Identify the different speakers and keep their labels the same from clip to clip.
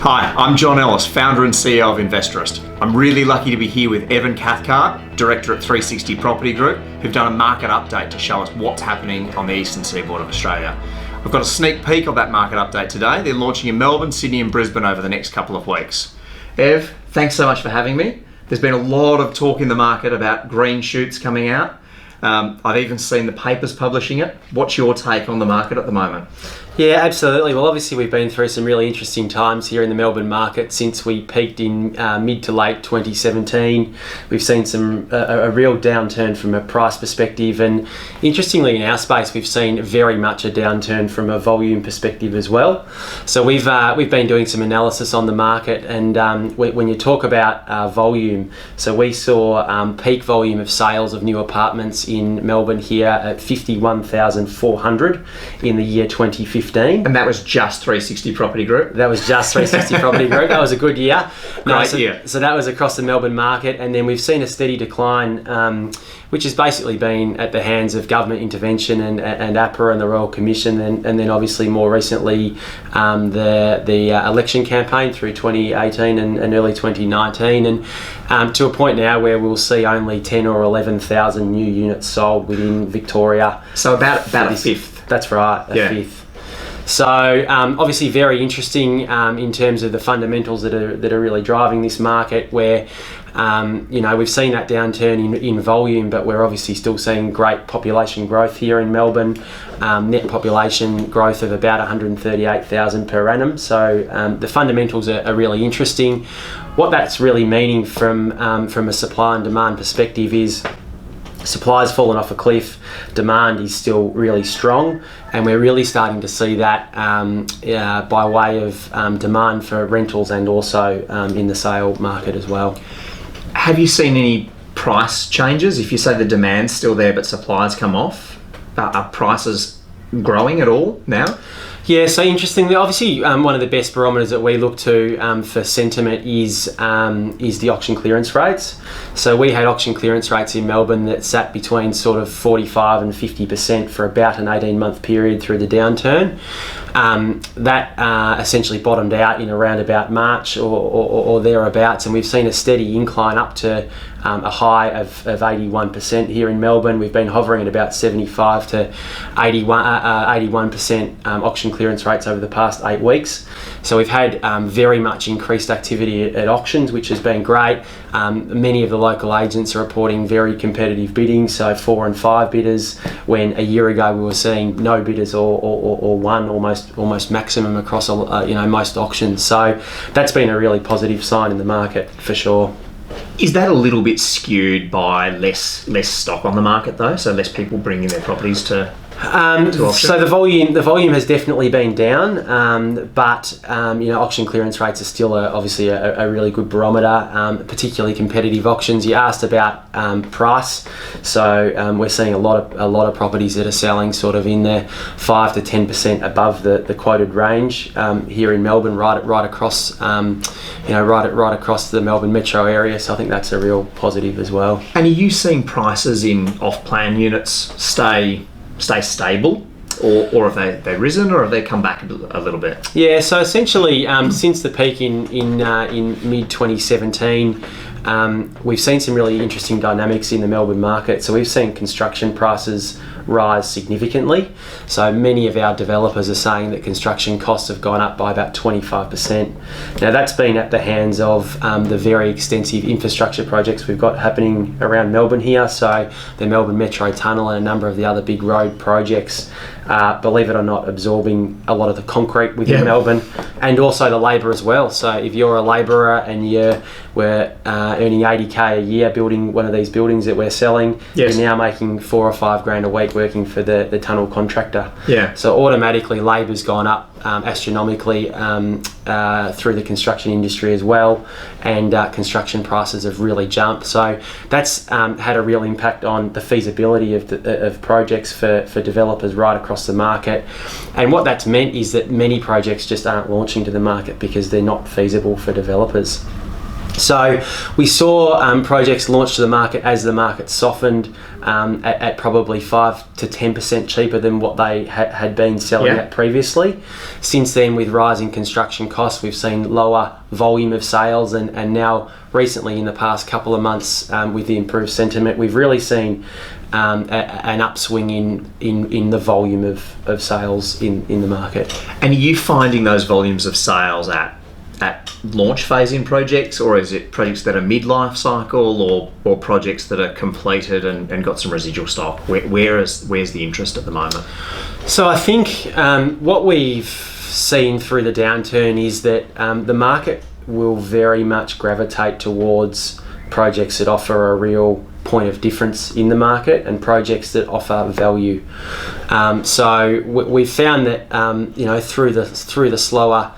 Speaker 1: Hi, I'm John Ellis, founder and CEO of Investorist. I'm really lucky to be here with Evan Cathcart, director at 360 Property Group, who've done a market update to show us what's happening on the eastern seaboard of Australia. We've got a sneak peek of that market update today. They're launching in Melbourne, Sydney and Brisbane over the next couple of weeks. Ev, thanks so much for having me. There's been a lot of talk in the market about green shoots coming out. I've even seen the papers publishing it. What's your take on the market at the moment?
Speaker 2: Yeah, absolutely. Well, obviously we've been through some really interesting times here in the Melbourne market since we peaked in mid to late 2017. We've seen a real downturn from a price perspective, and interestingly in our space we've seen very much a downturn from a volume perspective as well. So we've been doing some analysis on the market, and when you talk about volume, so we saw peak volume of sales of new apartments in Melbourne here at 51,400 in the year 2015.
Speaker 1: And that was just 360 Property Group?
Speaker 2: That was just 360 Property Group. That was a good year.
Speaker 1: Great year.
Speaker 2: So that was across the Melbourne market, and then we've seen a steady decline, which has basically been at the hands of government intervention and APRA and the Royal Commission, and then obviously more recently the election campaign through 2018 and early 2019, and to a point now where we'll see only 10 or 11,000 new units sold within Victoria.
Speaker 1: So about a fifth.
Speaker 2: That's right, a fifth. So obviously very interesting in terms of the fundamentals that are really driving this market, where we've seen that downturn in volume, but we're obviously still seeing great population growth here in Melbourne. Net population growth of about 138,000 per annum. So the fundamentals are really interesting. What that's really meaning from a supply and demand perspective is supply's fallen off a cliff, demand is still really strong, and we're really starting to see that by way of demand for rentals and also in the sale market as well.
Speaker 1: Have you seen any price changes? If you say the demand's still there but supply's come off, are prices growing at all now?
Speaker 2: Yeah, so interestingly, obviously one of the best barometers that we look to for sentiment is the auction clearance rates. So we had auction clearance rates in Melbourne that sat between sort of 45 and 50% for about an 18-month period through the downturn. That essentially bottomed out in around about March or thereabouts, and we've seen a steady incline up to a high of 81% here in Melbourne. We've been hovering at about 75 to 81% auction clearance rates over the past 8 weeks. So we've had very much increased activity at auctions, which has been great. Many of the local agents are reporting very competitive bidding, so 4 and 5 bidders, when a year ago we were seeing no bidders or one almost maximum across most auctions. So that's been a really positive sign in the market for sure.
Speaker 1: Is that a little bit skewed by less stock on the market though? So less people bringing their properties to auction?
Speaker 2: So the volume has definitely been down, but auction clearance rates are still obviously a really good barometer, particularly competitive auctions. You asked about price, so we're seeing a lot of properties that are selling sort of in the 5 to 10% above the quoted range here in Melbourne, right across right across the Melbourne metro area. So I think that's a real positive as well.
Speaker 1: And are you seeing prices in off-plan units stay stable, or have they risen, or have they come back a little bit?
Speaker 2: Yeah, so essentially since the peak in mid 2017, we've seen some really interesting dynamics in the Melbourne market. So we've seen construction prices rise significantly. So many of our developers are saying that construction costs have gone up by about 25%. Now that's been at the hands of the very extensive infrastructure projects we've got happening around Melbourne here. So the Melbourne Metro Tunnel and a number of the other big road projects, believe it or not, absorbing a lot of the concrete within Melbourne, and also the labour as well. So if you're a labourer and we're earning 80k a year building one of these buildings that we're selling, you're now making 4 or 5 grand a week working for the tunnel contractor.
Speaker 1: Yeah.
Speaker 2: So automatically labour's gone up astronomically through the construction industry as well, and construction prices have really jumped. So that's had a real impact on the feasibility of projects for developers right across the market. And what that's meant is that many projects just aren't launching to the market because they're not feasible for developers. So we saw projects launched to the market as the market softened at probably 5 to 10% cheaper than what they had been selling at previously. Since then, with rising construction costs, we've seen lower volume of sales, and now recently in the past couple of months with the improved sentiment, we've really seen an upswing in the volume of sales in the market.
Speaker 1: And are you finding those volumes of sales at launch phase in projects, or is it projects that are mid-life cycle, or projects that are completed and got some residual stock? Where's the interest at the moment?
Speaker 2: So I think what we've seen through the downturn is that the market will very much gravitate towards projects that offer a real point of difference in the market and projects that offer value. So we've found that through the slower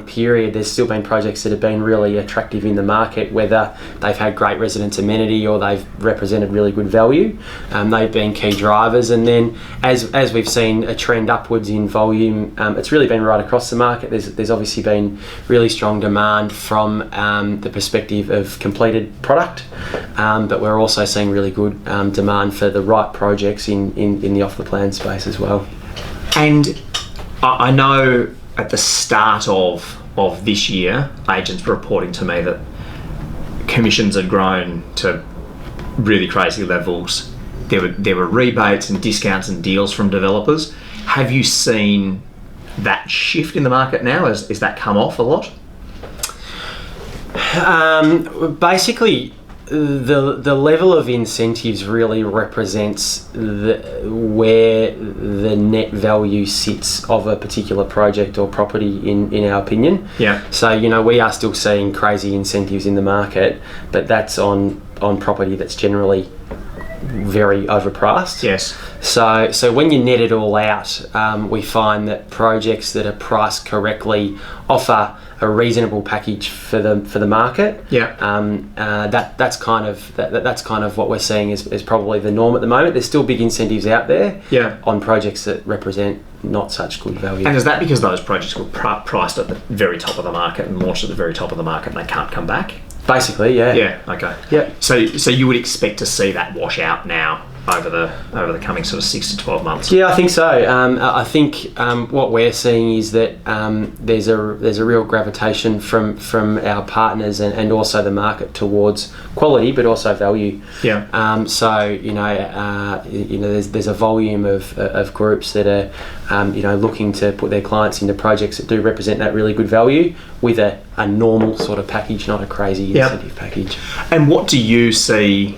Speaker 2: period, there's still been projects that have been really attractive in the market, whether they've had great residence amenity or they've represented really good value. They've been key drivers, and then as we've seen a trend upwards in volume, it's really been right across the market. There's obviously been really strong demand from the perspective of completed product, but we're also seeing really good demand for the right projects in the off the plan space as well.
Speaker 1: And I know at the start of this year, agents were reporting to me that commissions had grown to really crazy levels. There were rebates and discounts and deals from developers. Have you seen that shift in the market now? Has that come off a lot?
Speaker 2: Basically, the level of incentives really represents where the net value sits of a particular project or property in our opinion.
Speaker 1: Yeah.
Speaker 2: So we are still seeing crazy incentives in the market, but that's on property that's generally very overpriced.
Speaker 1: Yes.
Speaker 2: So when you net it all out, we find that projects that are priced correctly offer a reasonable package for the market.
Speaker 1: Yeah.
Speaker 2: That's kind of what we're seeing is probably the norm at the moment. There's still big incentives out there.
Speaker 1: Yeah.
Speaker 2: On projects that represent not such good value.
Speaker 1: And is that because those projects were priced at the very top of the market and launched at the very top of the market and they can't come back?
Speaker 2: Basically, yeah.
Speaker 1: Yeah. Okay.
Speaker 2: Yeah.
Speaker 1: So you would expect to see that wash out now over the coming sort of 6 to 12 months?
Speaker 2: Yeah, I think so. I think what we're seeing is that there's a real gravitation from our partners and also the market towards quality, but also value.
Speaker 1: Yeah.
Speaker 2: So there's a volume of groups that are looking to put their clients into projects that do represent that really good value with a normal sort of package, not a crazy incentive package.
Speaker 1: And what do you see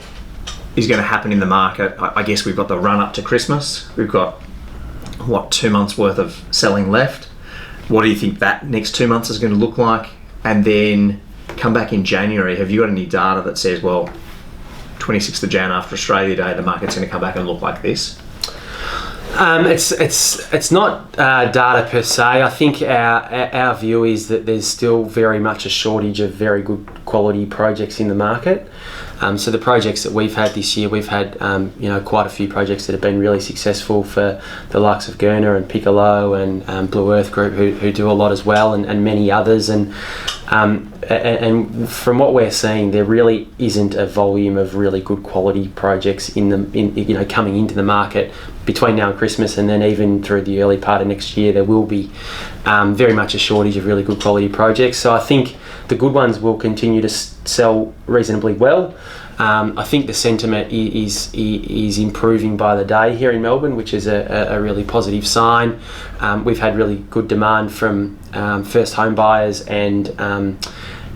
Speaker 1: is going to happen in the market? I guess we've got the run up to Christmas. We've got 2 months worth of selling left. What do you think that next 2 months is going to look like? And then come back in January. Have you got any data that says, 26th of Jan after Australia Day, the market's going to come back and look like this?
Speaker 2: It's not data per se. I think our view is that there's still very much a shortage of very good quality projects in the market. So the projects that we've had this year, we've had quite a few projects that have been really successful for the likes of Gurner and Piccolo and Blue Earth Group who do a lot as well, and many others. And from what we're seeing, there really isn't a volume of really good quality projects coming into the market between now and Christmas, and then even through the early part of next year. There will be very much a shortage of really good quality projects. So I think the good ones will continue to sell reasonably well. I think the sentiment is improving by the day here in Melbourne, which is a really positive sign. We've had really good demand from first home buyers and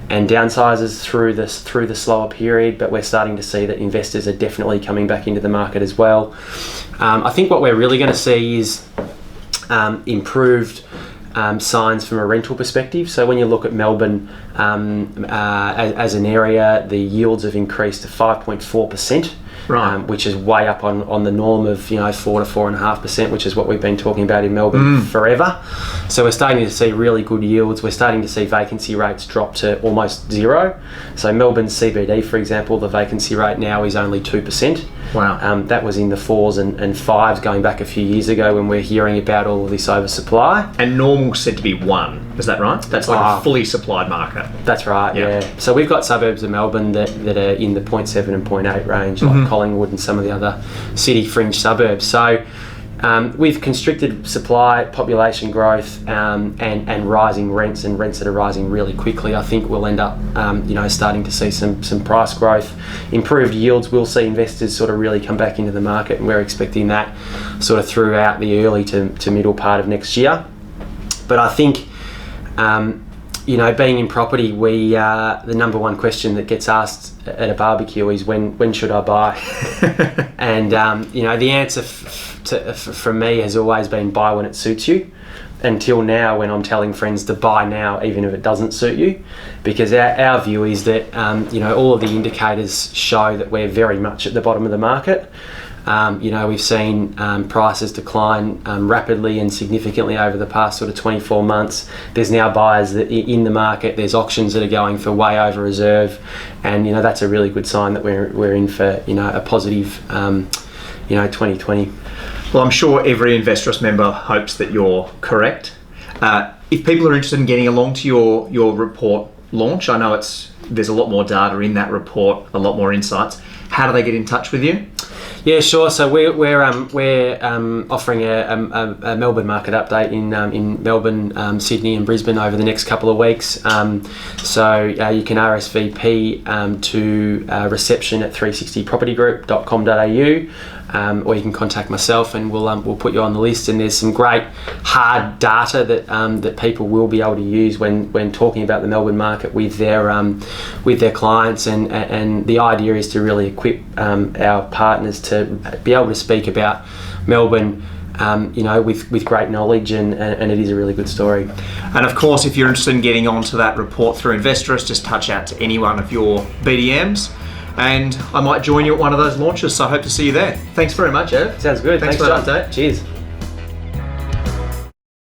Speaker 2: downsizers through the slower period, but we're starting to see that investors are definitely coming back into the market as well. I think what we're really going to see is improved signs from a rental perspective. So when you look at Melbourne as an area, the yields have increased to 5.4%.
Speaker 1: Right.
Speaker 2: Which is way up on the norm of 4 to 4.5%, which is what we've been talking about in Melbourne forever. So we're starting to see really good yields. We're starting to see vacancy rates drop to almost zero. So Melbourne CBD, for example, the vacancy rate now is only 2%.
Speaker 1: Wow.
Speaker 2: That was in the 4s and 5s going back a few years ago when we're hearing about all of this oversupply.
Speaker 1: And normal's said to be 1, is that right? That's like a fully supplied market.
Speaker 2: That's right, yeah. So we've got suburbs of Melbourne that are in the 0.7 and 0.8 range, like Collingwood and some of the other city fringe suburbs. So with constricted supply, population growth, and rising rents, and rents that are rising really quickly, I think we'll end up, starting to see some price growth, improved yields. We'll see investors sort of really come back into the market, and we're expecting that sort of throughout the early to middle part of next year. But I think, being in property, the number one question that gets asked at a barbecue is when should I buy? And the answer from me has always been buy when it suits you. Until now, when I'm telling friends to buy now, even if it doesn't suit you, because our view is that all of the indicators show that we're very much at the bottom of the market. We've seen prices decline rapidly and significantly over the past sort of 24 months. There's now buyers that in the market. There's auctions that are going for way over reserve, and that's a really good sign that we're in for a positive 2020.
Speaker 1: Well, I'm sure every Investorist member hopes that you're correct. If people are interested in getting along to your report launch, I know there's a lot more data in that report, a lot more insights. How do they get in touch with you?
Speaker 2: Yeah, sure. So we're offering a Melbourne market update in Melbourne, Sydney, and Brisbane over the next couple of weeks. So you can RSVP to reception at 360propertygroup.com.au, or you can contact myself, and we'll put you on the list. And there's some great hard data that people will be able to use when talking about the Melbourne market with their clients, and the idea is to really equip our partners to be able to speak about Melbourne with great knowledge, and it is a really good story.
Speaker 1: And of course, if you're interested in getting onto that report through Investorist, just touch out to any one of your BDMs, and I might join you at one of those launches, so I hope to see you there. Thanks very much, Ev.
Speaker 2: Sounds good.
Speaker 1: Thanks for
Speaker 2: John.
Speaker 1: that update.
Speaker 2: Cheers.